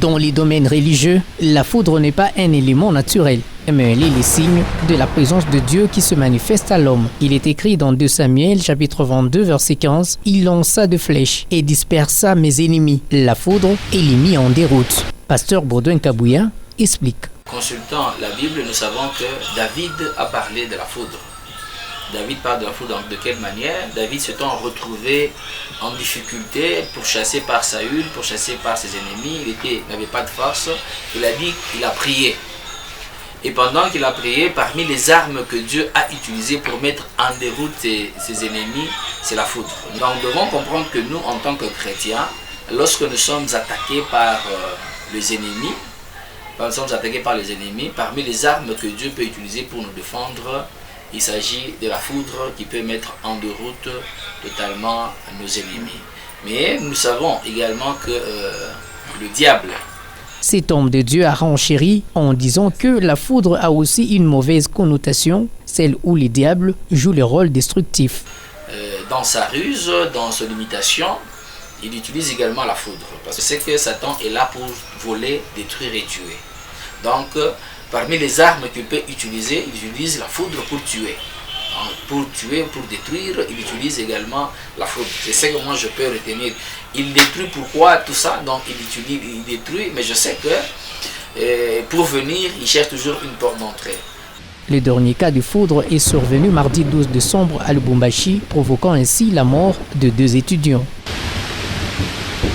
Dans les domaines religieux, la foudre n'est pas un élément naturel, mais elle est le signe de la présence de Dieu qui se manifeste à l'homme. Il est écrit dans 2 Samuel, chapitre 22, verset 15, « Il lança de flèches et dispersa mes ennemis. La foudre et les mit en déroute. » Pasteur Baudouin Kabouya explique. Consultant la Bible, nous savons que David a parlé de la foudre. David parle de la foudre, donc de quelle manière? David s'étant retrouvé en difficulté, pourchassé par Saül, pourchassé par ses ennemis, il n'avait pas de force, il a dit qu'il a prié. Et pendant qu'il a prié, parmi les armes que Dieu a utilisées pour mettre en déroute ses ennemis, c'est la foudre. Donc nous devons comprendre que nous, en tant que chrétiens, lorsque nous sommes attaqués par les ennemis, parmi les armes que Dieu peut utiliser pour nous défendre, il s'agit de la foudre qui peut mettre en déroute totalement nos ennemis. Mais nous savons également que le diable... Cet homme de Dieu a renchéri en disant que la foudre a aussi une mauvaise connotation, celle où le diable joue le rôle destructif. Dans sa ruse, dans son imitation, il utilise également la foudre. Parce que c'est que Satan est là pour voler, détruire et tuer. Donc, parmi les armes qu'il peut utiliser, il utilise la foudre pour tuer. Donc, pour tuer, pour détruire, il utilise également la foudre. C'est ce que moi je peux retenir. Il détruit pourquoi tout ça? Donc il détruit, mais je sais que pour venir, il cherche toujours une porte d'entrée. Le dernier cas de foudre est survenu mardi 12 décembre à Lubumbashi, provoquant ainsi la mort de 2 étudiants.